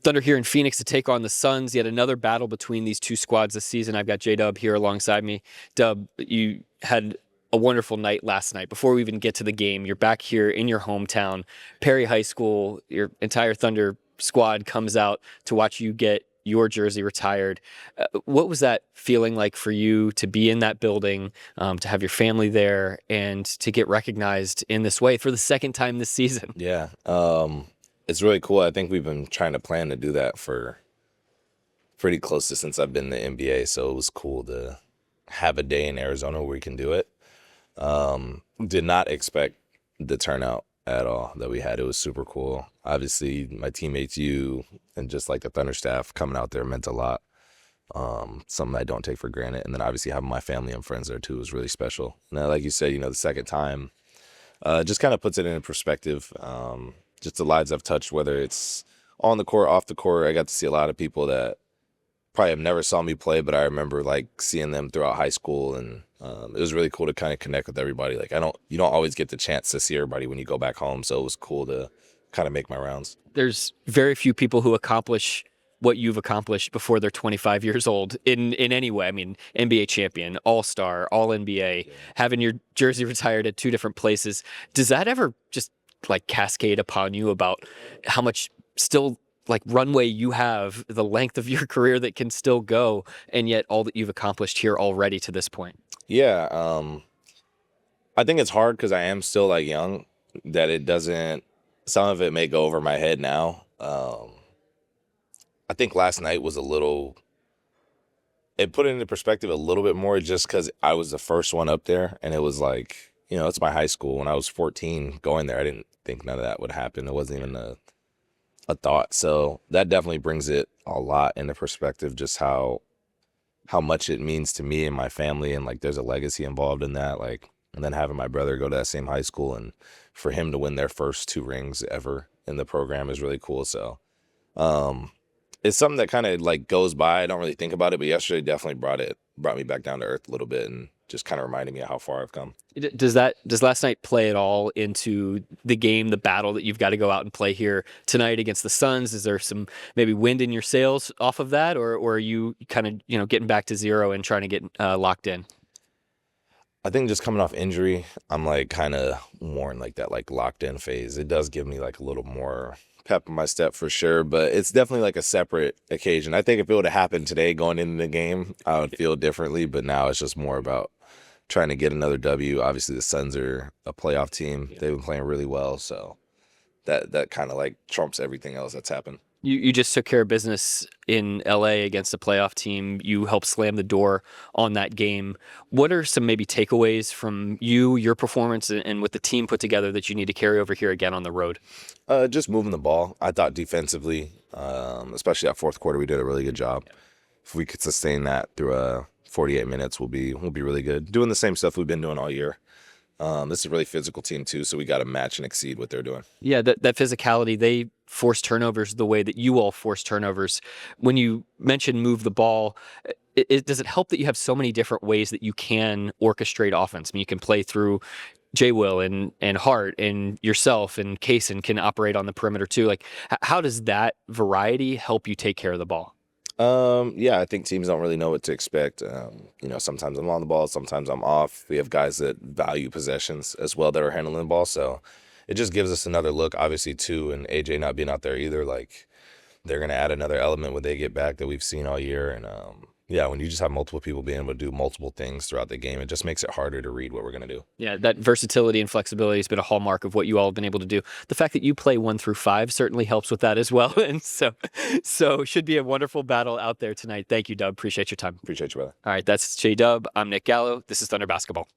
Thunder here in Phoenix to take on the Suns. Yet another battle between these two squads this season. I've got J-Dub here alongside me. Dub, you had a wonderful night last night. Before we even get to the game, you're back here in your hometown, Perry High School. Your entire Thunder squad comes out to watch you get your jersey retired. What was that feeling like for you to be in that building, to have your family there, and to get recognized in this way for the second time this season? Yeah, it's really cool. I think we've been trying to plan to do that for pretty close to since I've been in the NBA, so it was cool to have a day in Arizona where we can do it. Did not expect the turnout at all that we had. It was super cool. Obviously, my teammates, you, and just like the Thunder staff coming out there meant a lot. Something I don't take for granted. And then obviously having my family and friends there too was really special. Now, like you said, the second time just kind of puts it in perspective. Just the lives I've touched, whether it's on the court, off the court. I got to see a lot of people that probably have never saw me play, but I remember like seeing them throughout high school, and it was really cool to kind of connect with everybody. Like you don't always get the chance to see everybody when you go back home, so it was cool to kind of make my rounds. There's very few people who accomplish what you've accomplished before they're 25 years old in any way. I mean, NBA champion, all-star, all-NBA, having your jersey retired at two different places. Does that ever just like cascade upon you about how much still like runway you have, the length of your career that can still go, and yet all that you've accomplished here already to this point? Yeah, I think it's hard because I am still like young, that it doesn't, some of it may go over my head now. I think last night was it put it into perspective a little bit more, just because I was the first one up there, and it was like, it's my high school. When I was 14 going there, I didn't think none of that would happen. It wasn't even a thought. So that definitely brings it a lot into perspective, just how much it means to me and my family, and like there's a legacy involved in that. Like, and then having my brother go to that same high school, and for him to win their first 2 rings ever in the program is really cool. So it's something that kind of like goes by. I don't really think about it, but yesterday definitely brought me back down to earth a little bit, and just kind of reminded me of how far I've come. Does last night play at all into the game, the battle that you've got to go out and play here tonight against the Suns? Is there some maybe wind in your sails off of that, or are you kind of getting back to zero and trying to get locked in? I think just coming off injury, I'm like kind of more in like that like locked in phase. It does give me like a little more pep in my step for sure, but it's definitely like a separate occasion. I think if it would have happened today going into the game, I would feel differently, but now it's just more about trying to get another W. Obviously the Suns are a playoff team. They've been playing really well, so that kind of like trumps everything else that's happened. You just took care of business in LA against a playoff team. You helped slam the door on that game. What are some maybe takeaways from your performance, and with the team put together that you need to carry over here again on the road? Just moving the ball. I thought defensively, especially that fourth quarter, we did a really good job. If we could sustain that through 48 minutes, we'll be really good. Doing the same stuff we've been doing all year. This is a really physical team too, so we got to match and exceed what they're doing. Yeah, that physicality, they force turnovers the way that you all force turnovers. When you mention move the ball, does it help that you have so many different ways that you can orchestrate offense? I mean, you can play through J-Will and Hart and yourself, and Kaysen can operate on the perimeter too. Like, how does that variety help you take care of the ball? Yeah, I think teams don't really know what to expect. Sometimes I'm on the ball, sometimes I'm off. We have guys that value possessions as well that are handling the ball, so it just gives us another look. Obviously, too, and AJ not being out there either, like they're gonna add another element when they get back that we've seen all year. And yeah, when you just have multiple people being able to do multiple things throughout the game, it just makes it harder to read what we're gonna do. Yeah, that versatility and flexibility has been a hallmark of what you all have been able to do. The fact that you play 1 through 5 certainly helps with that as well. And so should be a wonderful battle out there tonight. Thank you, Dub. Appreciate your time. Appreciate you, brother. All right, that's J-Dub. I'm Nick Gallo. This is Thunder Basketball.